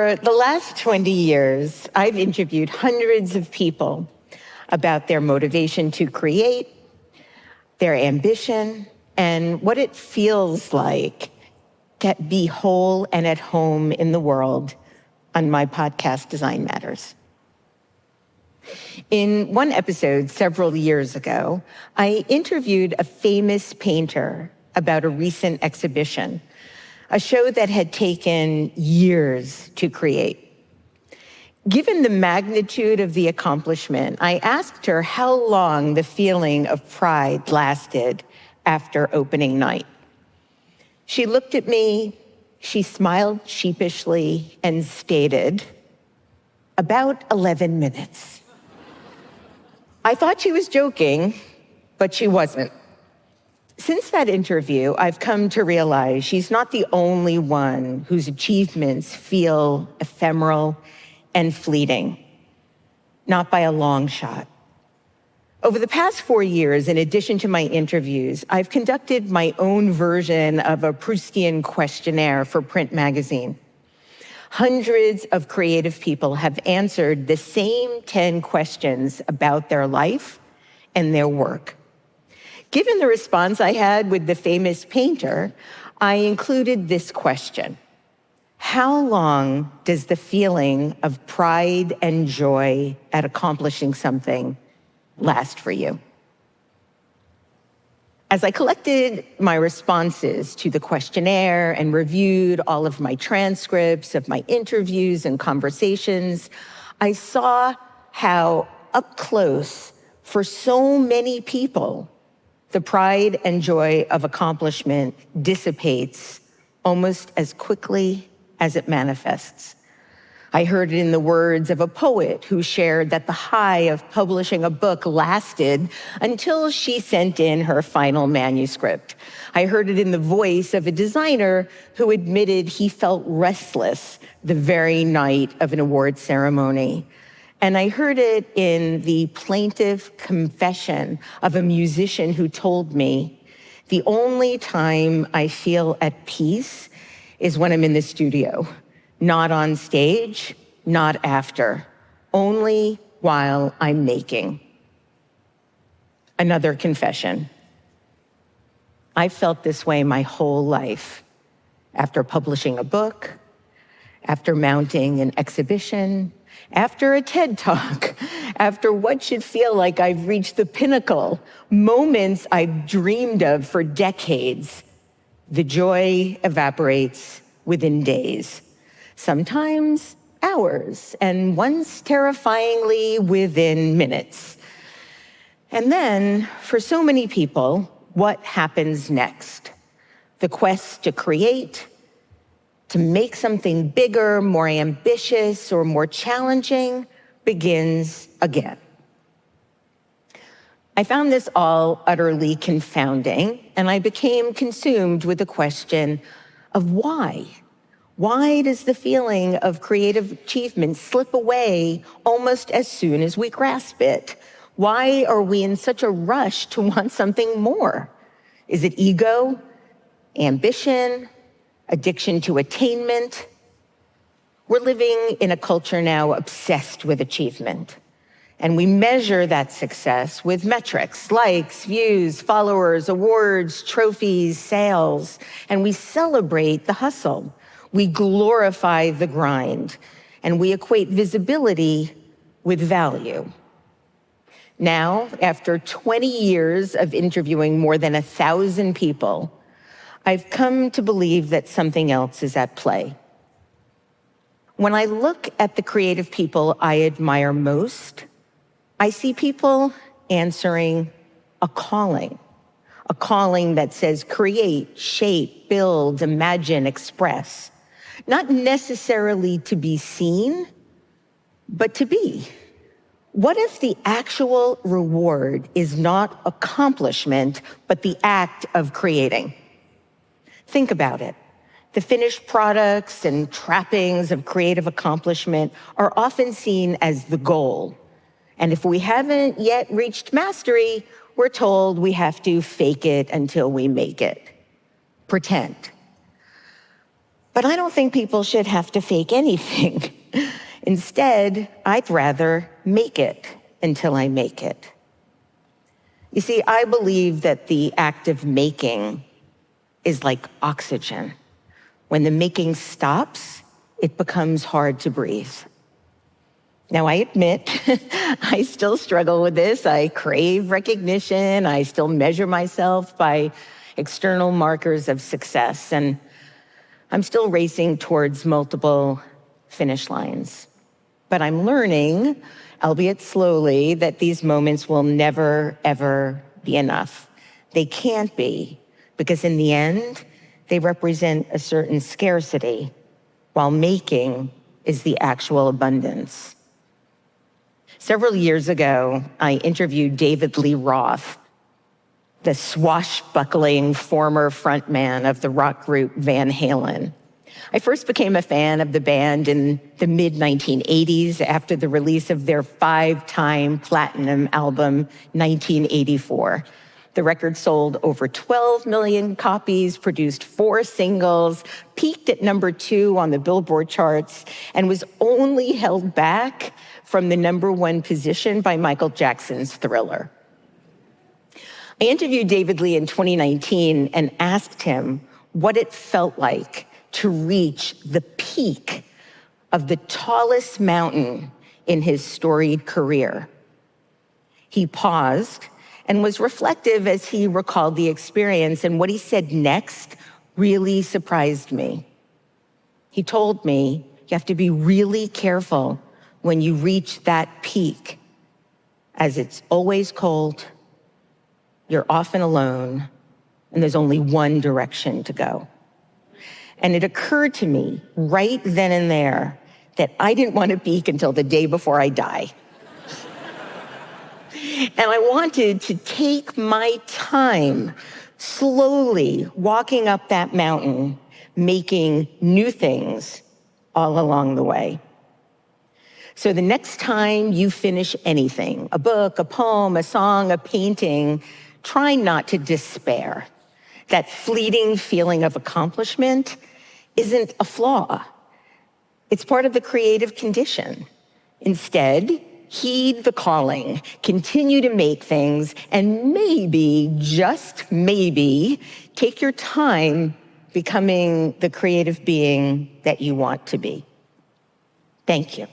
For the last 20 years, I've interviewed hundreds of people about their motivation to create, their ambition, and what it feels like to be whole and at home in the world on my podcast, Design Matters. In one episode several years ago, I interviewed a famous painter about a recent exhibition, a show that had taken years to create. Given the magnitude of the accomplishment, I asked her how long the feeling of pride lasted after opening night. She looked at me, she smiled sheepishly, and stated, "About 11 minutes." I thought she was joking, but she wasn't. Since that interview, I've come to realize she's not the only one whose achievements feel ephemeral and fleeting, not by a long shot. Over the past 4 years, in addition to my interviews, I've conducted my own version of a Proustian questionnaire for print magazine. Hundreds of creative people have answered the same 10 questions about their life and their work. Given the response I had with the famous painter, I included this question: how long does the feeling of pride and joy at accomplishing something last for you? As I collected my responses to the questionnaire and reviewed all of my transcripts of my interviews and conversations, I saw how up close, for so many people, the pride and joy of accomplishment dissipates almost as quickly as it manifests. I heard it in the words of a poet who shared that the high of publishing a book lasted until she sent in her final manuscript. I heard it in the voice of a designer who admitted he felt restless the very night of an award ceremony. And I heard it in the plaintive confession of a musician who told me, "The only time I feel at peace is when I'm in the studio, not on stage, not after, only while I'm making." Another confession. I felt this way my whole life, after publishing a book, after mounting an exhibition, after a TED Talk, after what should feel like I've reached the pinnacle, moments I've dreamed of for decades, the joy evaporates within days, sometimes hours, and once terrifyingly within minutes. And then, for so many people, what happens next? The quest to create, to make something bigger, more ambitious, or more challenging begins again. I found this all utterly confounding, and I became consumed with the question of why. Why does the feeling of creative achievement slip away almost as soon as we grasp it? Why are we in such a rush to want something more? Is it ego, ambition, addiction to attainment? We're living in a culture now obsessed with achievement, and we measure that success with metrics, likes, views, followers, awards, trophies, sales, and we celebrate the hustle. We glorify the grind, and we equate visibility with value. Now, after 20 years of interviewing more than 1,000 people, I've come to believe that something else is at play. When I look at the creative people I admire most, I see people answering a calling that says create, shape, build, imagine, express. Not necessarily to be seen, but to be. What if the actual reward is not accomplishment, but the act of creating? Think about it. The finished products and trappings of creative accomplishment are often seen as the goal. And if we haven't yet reached mastery, we're told we have to fake it until we make it. Pretend. But I don't think people should have to fake anything. Instead, I'd rather make it until I make it. You see, I believe that the act of making is like oxygen. When the making stops, it becomes hard to breathe. Now, I admit, I still struggle with this. I crave recognition. I still measure myself by external markers of success. And I'm still racing towards multiple finish lines. But I'm learning, albeit slowly, that these moments will never, ever be enough. They can't be, because in the end, they represent a certain scarcity, while making is the actual abundance. Several years ago, I interviewed David Lee Roth, the swashbuckling former frontman of the rock group Van Halen. I first became a fan of the band in the mid-1980s after the release of their 5-time platinum album, 1984. The record sold over 12 million copies, produced 4 singles, peaked at #2 on the Billboard charts, and was only held back from the #1 position by Michael Jackson's Thriller. I interviewed David Lee in 2019 and asked him what it felt like to reach the peak of the tallest mountain in his storied career. He paused and was reflective as he recalled the experience, and what he said next really surprised me. He told me, you have to be really careful when you reach that peak, as it's always cold, you're often alone, and there's only one direction to go. And it occurred to me right then and there that I didn't want to peak until the day before I die. And I wanted to take my time slowly walking up that mountain, making new things all along the way. So the next time you finish anything, a book, a poem, a song, a painting, try not to despair. That fleeting feeling of accomplishment isn't a flaw. It's part of the creative condition. Instead, heed the calling, continue to make things, and maybe, just maybe, take your time becoming the creative being that you want to be. Thank you.